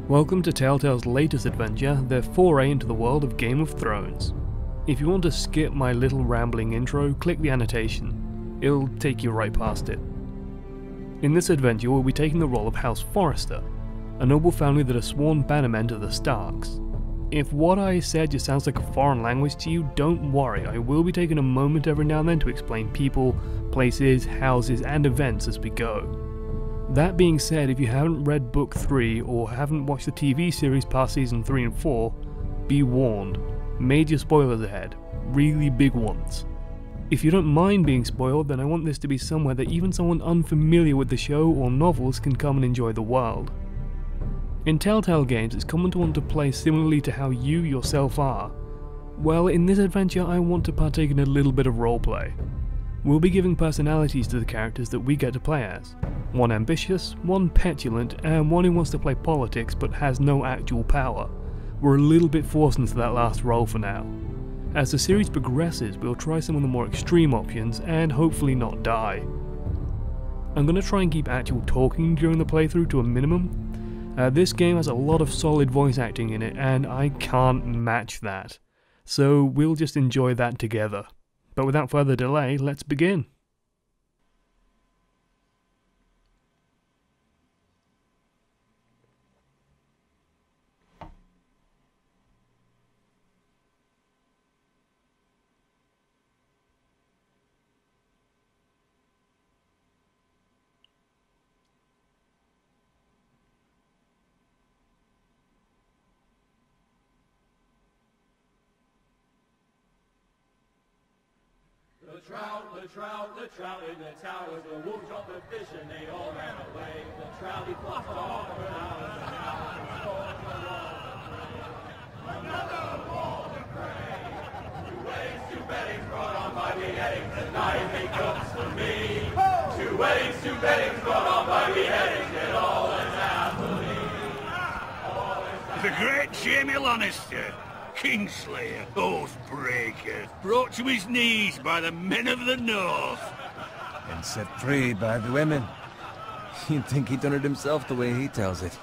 Welcome to Telltale's latest adventure, their foray into the world of Game of Thrones. If you want to skip my little rambling intro, click the annotation. It'll take you right past it. In this adventure, we'll be taking the role of House Forrester, a noble family that are sworn bannermen to the Starks. If what I said just sounds like a foreign language to you, don't worry, I will be taking a moment every now and then to explain people, places, houses, and events as we go. That being said, if you haven't read Book 3 or haven't watched the TV series past Season 3 and 4, be warned. Major spoilers ahead. Really big ones. If you don't mind being spoiled, then I want this to be somewhere that even someone unfamiliar with the show or novels can come and enjoy the world. In Telltale games, it's common to want to play similarly to how you yourself are. Well, in this adventure I want to partake in a little bit of roleplay. We'll be giving personalities to the characters that we get to play as. One ambitious, one petulant, and one who wants to play politics but has no actual power. We're a little bit forced into that last role for now. As the series progresses, we'll try some of the more extreme options and hopefully not die. I'm going to try and keep actual talking during the playthrough to a minimum. This game has a lot of solid voice acting in it and I can't match that. So we'll just enjoy that together. But without further delay, let's begin. The trout in the towers, the wolves dropped the fish and they all ran away. The trout he flopped off for hours and hours. Another wall to pray. 2 weddings, 2 beddings brought on by beheadings, and knives make cups for me. 2 weddings, 2 beddings brought on by beheadings, and all is happily. The great Jamie Lannister, Kingslayer, Oathbreaker, brought to his knees by the men of the North. And set free by the women. You'd think he'd done it himself the way he tells it.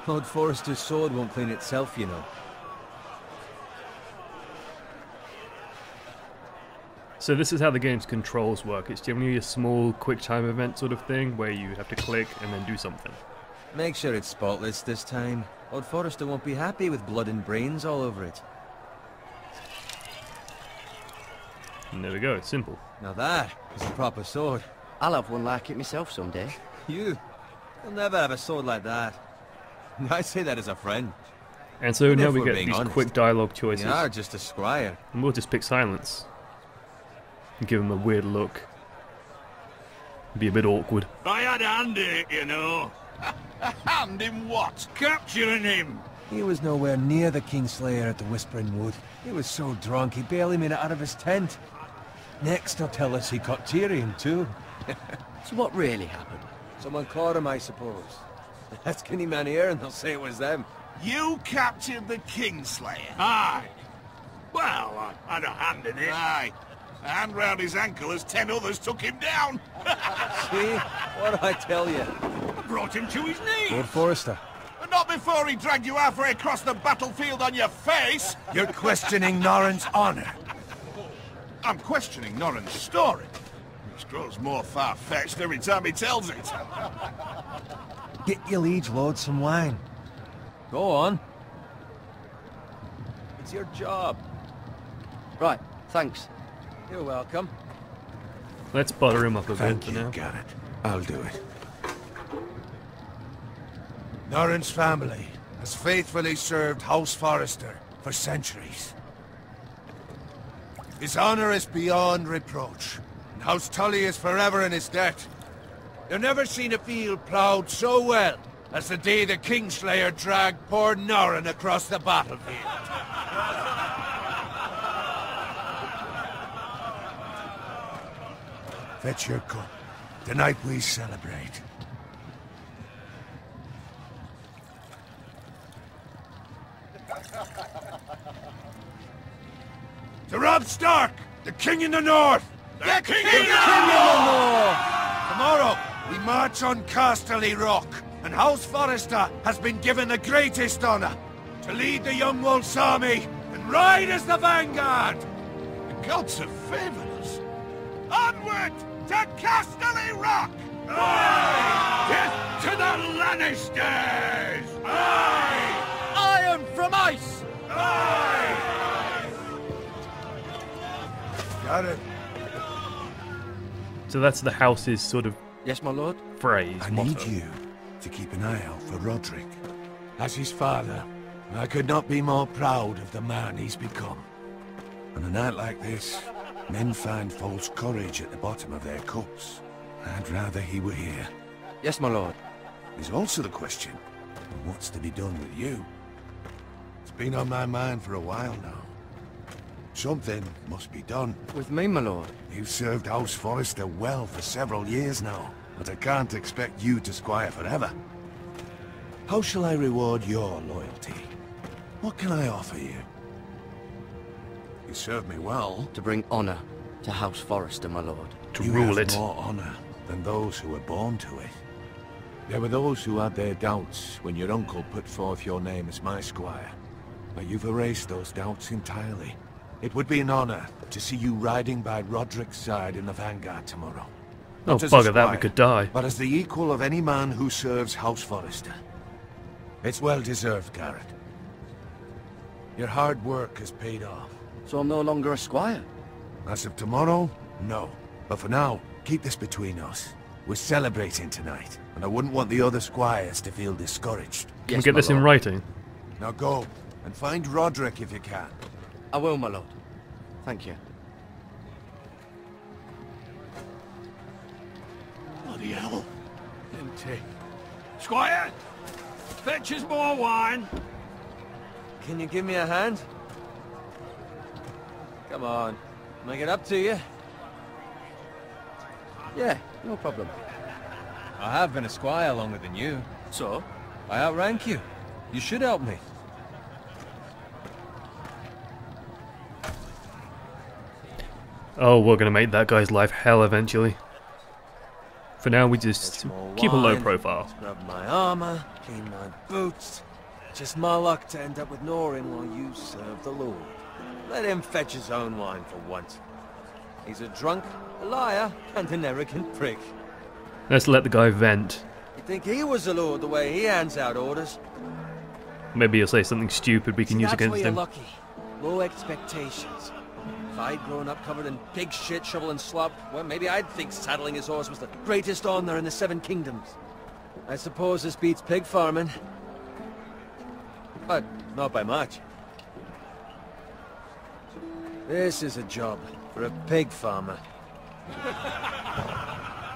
Lord Forrester's sword won't clean itself, you know. So this is how the game's controls work. It's generally a small, quick time event sort of thing, where you have to click and then do something. Make sure it's spotless this time. Lord Forrester won't be happy with blood and brains all over it. And there we go, it's simple. Now that is a proper sword. I'll have one like it myself someday. You'll never have a sword like that. I say that as a friend. And so But now if we we're get being these honest, quick dialogue choices. You are just a squire. And we'll just pick silence. And give him a weird look. Be a bit awkward. I had a hand in it, you know. A hand in what? Capturing him. He was nowhere near the Kingslayer at the Whispering Wood. He was so drunk he barely made it out of his tent. Next he'll tell us he caught Tyrion too. So what really happened? Someone caught him, I suppose. Ask any man here and they'll say it was them. You captured the Kingslayer? Aye. Well, I had a hand in it. Aye. A hand round his ankle as 10 others took him down. See? What'd I tell you? I brought him to his knees. Lord Forrester. But not before he dragged you halfway across the battlefield on your face. You're questioning Norrin's honor. I'm questioning Norrin's story, which grows more far-fetched every time he tells it. Get your liege lord some wine. Go on. It's your job. Right, thanks. You're welcome. Let's butter him up a bit Thank for you, now. Garrett. I'll do it. Norrin's family has faithfully served House Forrester for centuries. His honor is beyond reproach, and House Tully is forever in his debt. You've never seen a field ploughed so well as the day the Kingslayer dragged poor Norrin across the battlefield. Fetch your cup. Tonight we celebrate. To Robb Stark, the King in the North! The King King in the North! Tomorrow, we march on Casterly Rock and House Forrester has been given the greatest honor to lead the Young Wolf's army and ride as the vanguard. The gods have favored us. Onward to Casterly Rock! Death to the Lannisters! Iron from ice! Got it. So that's the house's sort of Yes, my lord? phrase, I motto. need you to keep an eye out for Roderick. As his father, I could not be more proud of the man he's become. On a night like this, men find false courage at the bottom of their cups. I'd rather he were here. Yes, my lord. There's also the question of what's to be done with you. It's been on my mind for a while now. Something must be done. With me, my lord. You've served House Forrester well for several years now, but I can't expect you to squire forever. How shall I reward your loyalty? What can I offer you? You served me well. To bring honor to House Forrester, my lord. To You rule have it. more honor than those who were born to it. There were those who had their doubts when your uncle put forth your name as my squire. But you've erased those doubts entirely. It would be an honor to see you riding by Roderick's side in the vanguard tomorrow. Oh, Not as a bugger that, we squire, could die. but as the equal of any man who serves House Forrester. It's well deserved, Garrett. Your hard work has paid off. So I'm no longer a squire? As of tomorrow, no. But for now, keep this between us. We're celebrating tonight, and I wouldn't want the other squires to feel discouraged. Can we get this in writing? Now go, and find Roderick if you can. I will, my lord. Thank you. Bloody hell. Empty. Squire! Fetch us more wine. Can you give me a hand? Come on. Make it up to you. Yeah, no problem. I have been a squire longer than you. So? I outrank you. You should help me. Oh, we're gonna make that guy's life hell eventually. For now, we just keep a low profile. Scrub my armor, clean my boots. Just my luck to end up with Norin while you serve the Lord. Let him fetch his own wine for once. He's a drunk, a liar, and an arrogant prick. Let's let the guy vent. You think he was the Lord the way he hands out orders? Maybe he'll say something stupid we can use That's why against you're him. lucky. Low expectations. If I'd grown up covered in pig shit, shovel and slop, well, maybe I'd think saddling his horse was the greatest honor in the Seven Kingdoms. I suppose this beats pig farming. But not by much. This is a job for a pig farmer.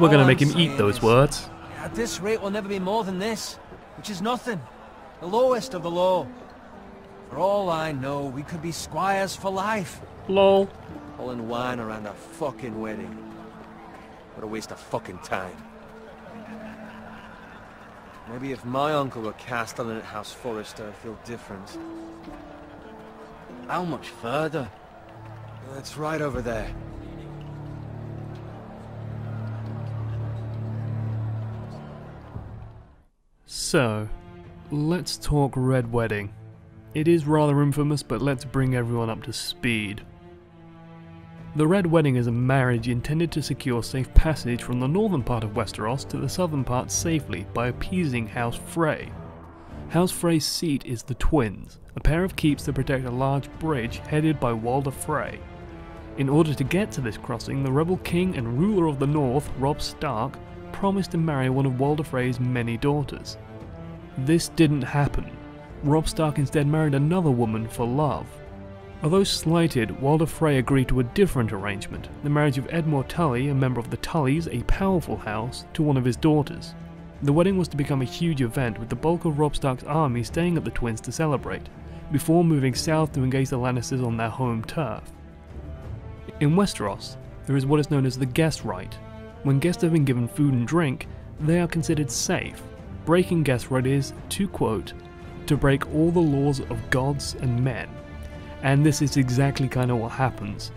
We're gonna All make I'm him eat saying those is, words. At this rate, we'll never be more than this, which is nothing. The lowest of the low. For all I know, we could be squires for life. Lol. Pulling wine around a fucking wedding. What a waste of fucking time. Maybe if my uncle were castellan at House Forrester, I'd feel different. How much further? It's right over there. So, let's talk Red Wedding. It is rather infamous, but let's bring everyone up to speed. The Red Wedding is a marriage intended to secure safe passage from the northern part of Westeros to the southern part safely by appeasing House Frey. House Frey's seat is the Twins, a pair of keeps that protect a large bridge headed by Walder Frey. In order to get to this crossing, the rebel king and ruler of the north, Robb Stark, promised to marry one of Walder Frey's many daughters. This didn't happen. Robb Stark instead married another woman for love. Although slighted, Walder Frey agreed to a different arrangement, the marriage of Edmure Tully, a member of the Tullys, a powerful house, to one of his daughters. The wedding was to become a huge event, with the bulk of Robb Stark's army staying at the Twins to celebrate, before moving south to engage the Lannisters on their home turf. In Westeros, there is what is known as the guest right. When guests have been given food and drink, they are considered safe. Breaking guest right is, to quote, to break all the laws of gods and men. And this is exactly kind of what happens.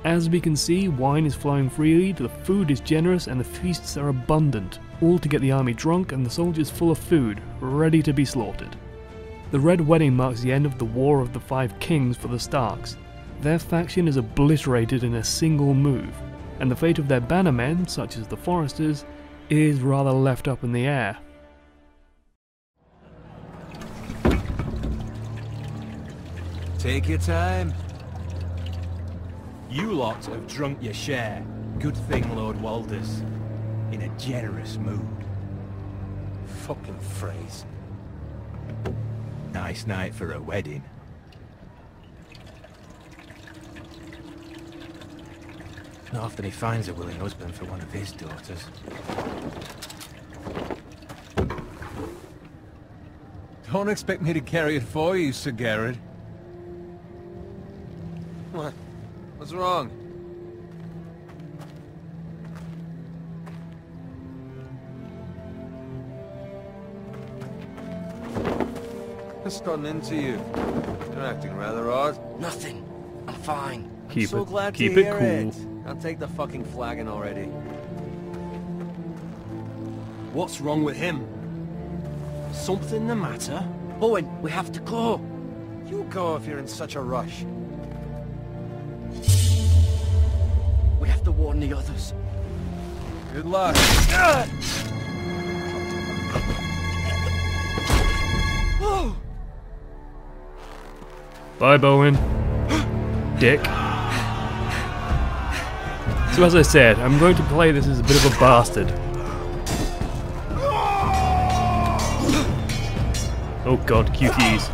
As we can see, wine is flowing freely, the food is generous, and the feasts are abundant. all to get the army drunk and the soldiers full of food, ready to be slaughtered. The Red Wedding marks the end of the War of the Five Kings for the Starks. Their faction is obliterated in a single move, and the fate of their bannermen, such as the Foresters, is rather left up in the air. Take your time. You lot have drunk your share. Good thing Lord Walder's in a generous mood. Fucking phrase. Nice night for a wedding. Not often he finds a willing husband for one of his daughters. Don't expect me to carry it for you, Sir Garrett. What? What's wrong? What's gotten into you? You're acting rather odd. Nothing. I'm fine. Keep So it, glad keep to it hear cool. it. I'll take the fucking flagon already. What's wrong with him? Something the matter? Owen, we have to go. You go if you're in such a rush. We have to warn the others. Good luck. Bye, Bowen. Dick. So as I said, I'm going to play this as a bit of a bastard. Oh god, QTs.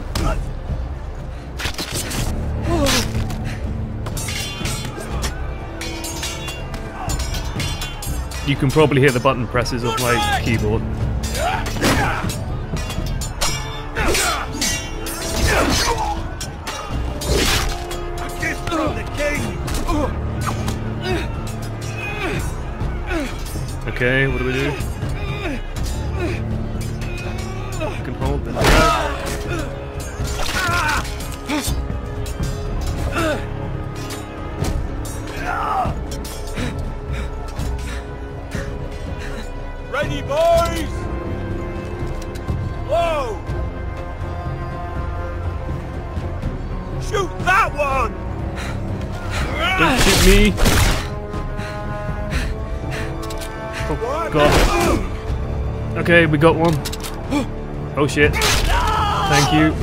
You can probably hear the button presses of my keyboard. Okay, what do we do? You can hold the Ready, boys! Whoa! Shoot that one! Don't shoot me! Oh god. Okay, we got one. Oh shit. Thank you.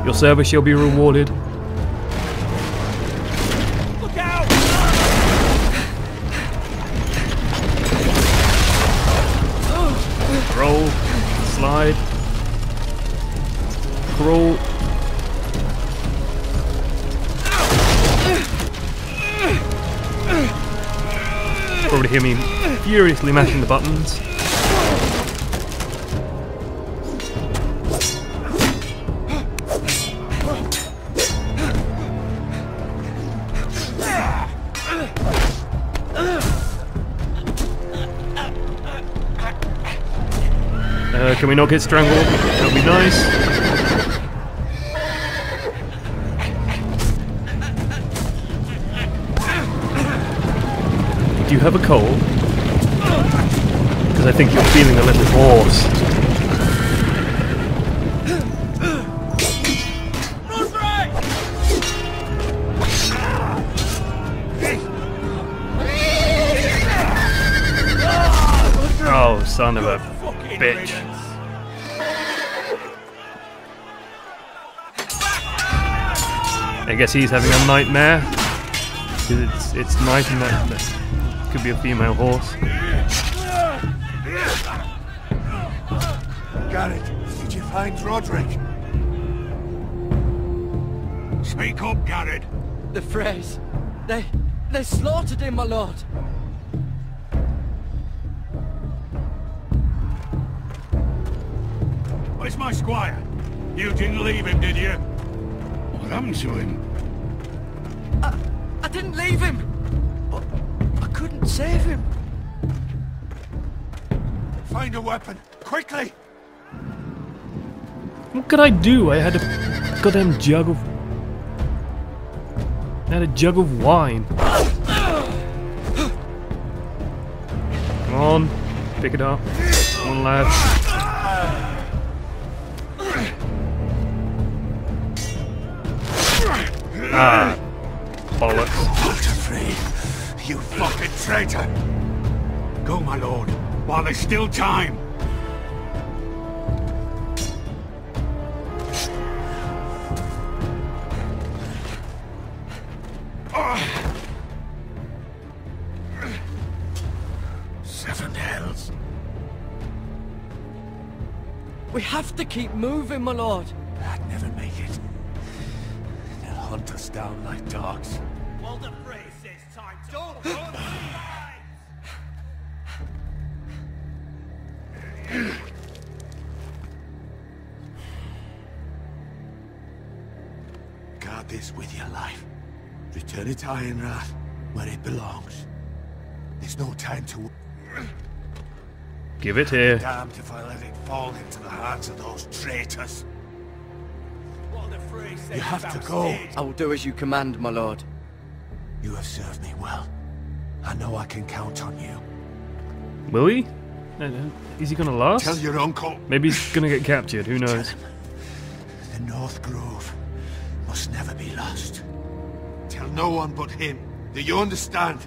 Your service shall be rewarded. Look out! Roll. Slide. Crawl. Probably hear me furiously mashing the buttons. Can we not get strangled? That would be nice. Do you have a cold? Because I think you're feeling a little hoarse. Oh, son of a bitch. I guess he's having a nightmare. Because it's night and that could be a female horse. Garrett, did you find Roderick? Speak up, Garrett. The Freys. They slaughtered him, my lord. Where's my squire? You didn't leave him, did you? What happened to him? I didn't leave him, but I couldn't save him. Find a weapon, quickly! What could I do? I had a goddamn jug of... I had a jug of wine. Come on, pick it up. Come on, lad. Ah, bollocks. Walter Frey, you fucking traitor! Go, my lord, while there's still time. Seven hells. We have to keep moving, my lord. I'd never make it. They'll hunt us down like dogs. Walter Frey says time to... Don't Guard this with your life. Return it to Ironrath, where it belongs. There's no time to... Give it here. Damned if I let it fall into the hands of those traitors. You have to go. I will do as you command, my lord. You have served me well. I know I can count on you. Will he? Is he gonna last? Tell your uncle. Maybe he's gonna get captured, who knows? The North Grove must never be lost. Tell no one but him. Do you understand?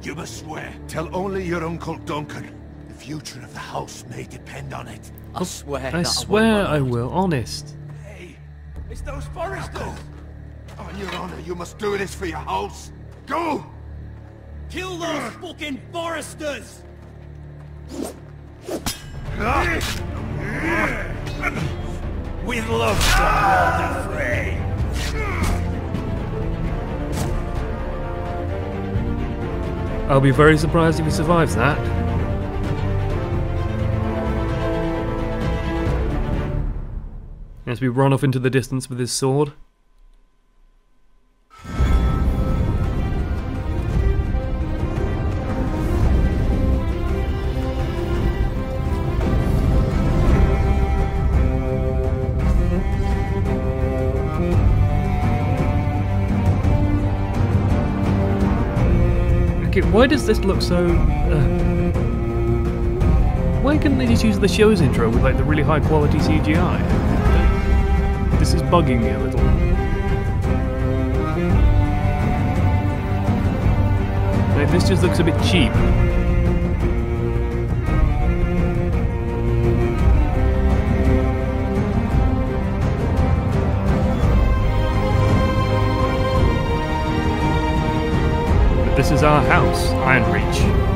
You must swear. Tell only your Uncle Duncan. The future of the house may depend on it. I swear. I swear I will, honest. Hey, it's those foresters. On your honor, you must do this for your house. Go! kill those fucking foresters! With love, Walter Frey. I'll be very surprised if he survives that. As we run off into the distance with his sword. Why does this look so... Why couldn't they just use the show's intro with like the really high quality CGI? This is bugging me a little. Like, this just looks a bit cheap. This is our house, Ironreach.